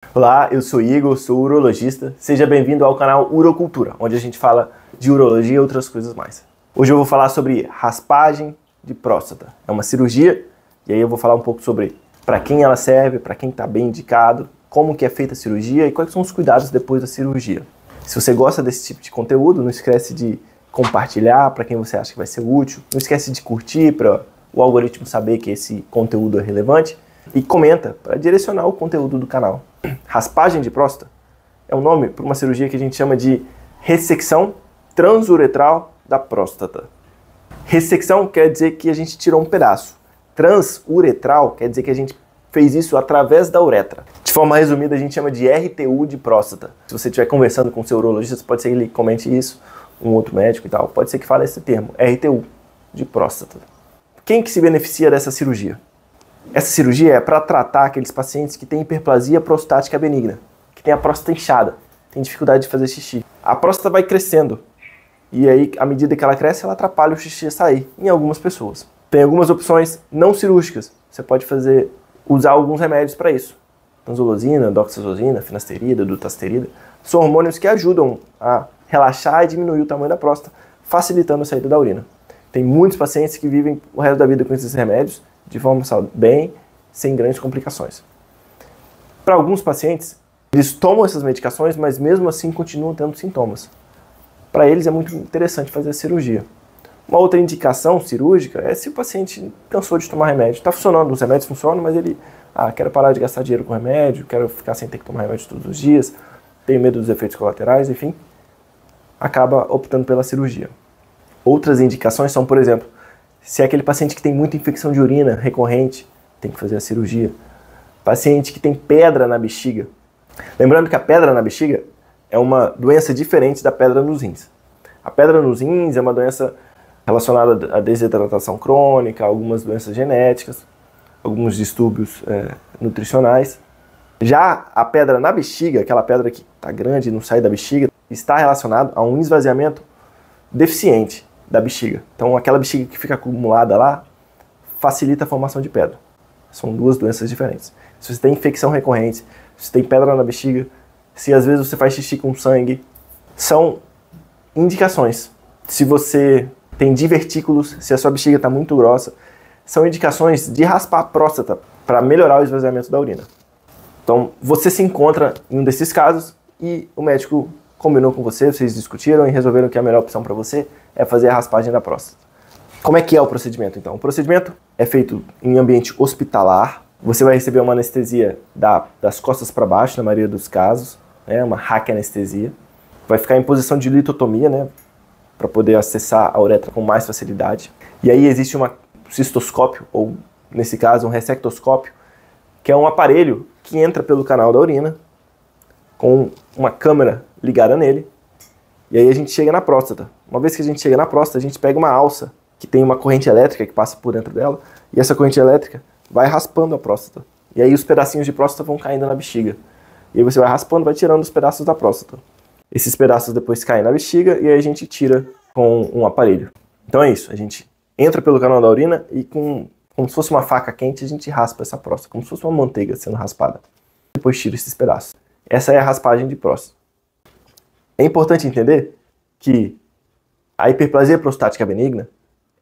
Olá, eu sou Igor, sou urologista. Seja bem-vindo ao canal Urocultura, onde a gente fala de urologia e outras coisas mais. Hoje eu vou falar sobre raspagem de próstata. É uma cirurgia e aí eu vou falar um pouco sobre para quem ela serve, para quem está bem indicado, como que é feita a cirurgia e quais são os cuidados depois da cirurgia. Se você gosta desse tipo de conteúdo, não esquece de compartilhar para quem você acha que vai ser útil. Não esquece de curtir para o algoritmo saber que esse conteúdo é relevante. E comenta para direcionar o conteúdo do canal. Raspagem de próstata é um nome para uma cirurgia que a gente chama de ressecção transuretral da próstata. Ressecção quer dizer que a gente tirou um pedaço. Transuretral quer dizer que a gente fez isso através da uretra. De forma resumida, a gente chama de RTU de próstata. Se você estiver conversando com o seu urologista, pode ser que ele comente isso, um outro médico e tal, pode ser que fale esse termo, RTU de próstata. Quem que se beneficia dessa cirurgia? Essa cirurgia é para tratar aqueles pacientes que têm hiperplasia prostática benigna, que tem a próstata inchada, tem dificuldade de fazer xixi. A próstata vai crescendo e aí, à medida que ela cresce, ela atrapalha o xixi a sair, em algumas pessoas. Tem algumas opções não cirúrgicas. Você pode usar alguns remédios para isso. Tanzolosina, doxazosina, finasterida, dutasterida. São hormônios que ajudam a relaxar e diminuir o tamanho da próstata, facilitando a saída da urina. Tem muitos pacientes que vivem o resto da vida com esses remédios, de forma bem, sem grandes complicações. Para alguns pacientes, eles tomam essas medicações, mas mesmo assim continuam tendo sintomas. Para eles é muito interessante fazer a cirurgia. Uma outra indicação cirúrgica é se o paciente cansou de tomar remédio. Está funcionando, os remédios funcionam, mas ele, quero parar de gastar dinheiro com remédio, quero ficar sem ter que tomar remédio todos os dias, tenho medo dos efeitos colaterais, enfim, acaba optando pela cirurgia. Outras indicações são, por exemplo, se é aquele paciente que tem muita infecção de urina recorrente, tem que fazer a cirurgia. Paciente que tem pedra na bexiga. Lembrando que a pedra na bexiga é uma doença diferente da pedra nos rins. A pedra nos rins é uma doença relacionada à desidratação crônica, algumas doenças genéticas, alguns distúrbios nutricionais. Já a pedra na bexiga, aquela pedra que está grande e não sai da bexiga, está relacionado a um esvaziamento deficiente da bexiga. Então aquela bexiga que fica acumulada lá facilita a formação de pedra. São duas doenças diferentes. Se você tem infecção recorrente, se você tem pedra na bexiga, se às vezes você faz xixi com sangue, são indicações. Se você tem divertículos, se a sua bexiga está muito grossa, são indicações de raspar a próstata para melhorar o esvaziamento da urina. Então você se encontra em um desses casos e o médico combinou com você, vocês discutiram e resolveram que a melhor opção para você é fazer a raspagem da próstata. Como é que é o procedimento, então? O procedimento é feito em ambiente hospitalar. Você vai receber uma anestesia das costas para baixo, na maioria dos casos, uma raquianestesia. Vai ficar em posição de litotomia, para poder acessar a uretra com mais facilidade. E aí existe um cistoscópio, ou nesse caso um ressectoscópio, que é um aparelho que entra pelo canal da urina, com uma câmera ligada nele, e aí a gente chega na próstata. Uma vez que a gente chega na próstata, a gente pega uma alça que tem uma corrente elétrica que passa por dentro dela, e essa corrente elétrica vai raspando a próstata. E aí os pedacinhos de próstata vão caindo na bexiga. E aí você vai raspando, vai tirando os pedaços da próstata. Esses pedaços depois caem na bexiga e aí a gente tira com um aparelho. Então é isso, a gente entra pelo canal da urina e como se fosse uma faca quente, a gente raspa essa próstata, como se fosse uma manteiga sendo raspada. Depois tira esses pedaços. Essa é a raspagem de próstata. É importante entender que a hiperplasia prostática benigna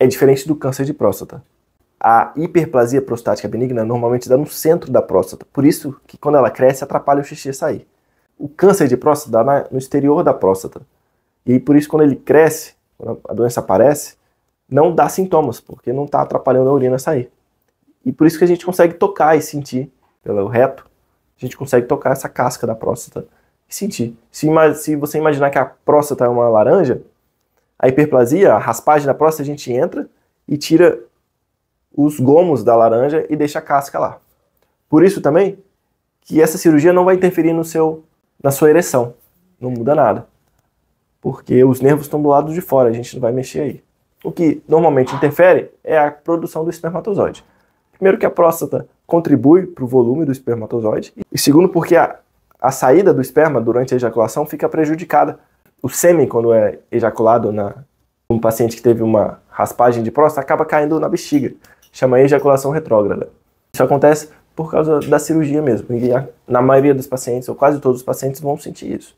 é diferente do câncer de próstata. A hiperplasia prostática benigna normalmente dá no centro da próstata, por isso que quando ela cresce atrapalha o xixi a sair. O câncer de próstata dá no exterior da próstata. E por isso quando ele cresce, quando a doença aparece, não dá sintomas, porque não está atrapalhando a urina a sair. E por isso que a gente consegue tocar e sentir pelo reto, a gente consegue tocar essa casca da próstata e sentir. Se você imaginar que a próstata é uma laranja, a hiperplasia, a raspagem da próstata, a gente entra e tira os gomos da laranja e deixa a casca lá. Por isso também que essa cirurgia não vai interferir na sua ereção. Não muda nada. Porque os nervos estão do lado de fora, a gente não vai mexer aí. O que normalmente interfere é a produção do espermatozoide. Primeiro que a próstata contribui para o volume do espermatozoide. E segundo porque a saída do esperma durante a ejaculação fica prejudicada. O sêmen, quando é ejaculado num paciente que teve uma raspagem de próstata, acaba caindo na bexiga. Chama ejaculação retrógrada. Isso acontece por causa da cirurgia mesmo. E na maioria dos pacientes, ou quase todos os pacientes, vão sentir isso.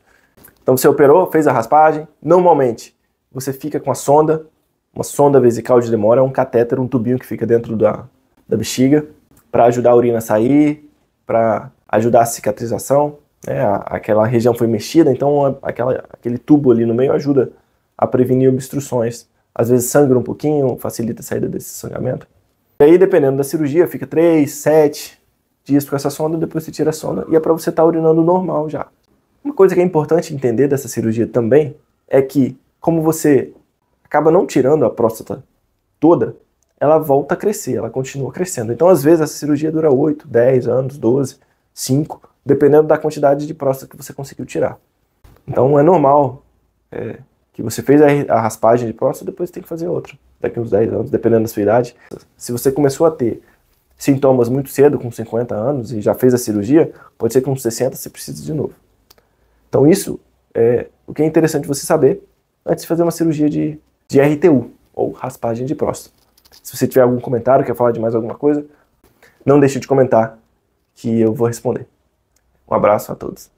Então você operou, fez a raspagem, normalmente você fica com a sonda, uma sonda vesical de demora, é um catéter, um tubinho que fica dentro da bexiga, para ajudar a urina a sair, para ajudar a cicatrização, né? Aquela região foi mexida, então aquele tubo ali no meio ajuda a prevenir obstruções. Às vezes sangra um pouquinho, facilita a saída desse sangramento. E aí, dependendo da cirurgia, fica 3, 7 dias com essa sonda, depois você tira a sonda e é para você estar urinando normal já. Uma coisa que é importante entender dessa cirurgia também é que, como você acaba não tirando a próstata toda, ela volta a crescer, ela continua crescendo. Então, às vezes, essa cirurgia dura 8, 10 anos, 12, 5, dependendo da quantidade de próstata que você conseguiu tirar. Então, é normal que você fez a raspagem de próstata, depois tem que fazer outra, daqui uns 10 anos, dependendo da sua idade. Se você começou a ter sintomas muito cedo, com 50 anos, e já fez a cirurgia, pode ser que com 60 você precise de novo. Então isso é o que é interessante você saber antes de fazer uma cirurgia de RTU, ou raspagem de próstata. Se você tiver algum comentário, quer falar de mais alguma coisa, não deixe de comentar que eu vou responder. Um abraço a todos.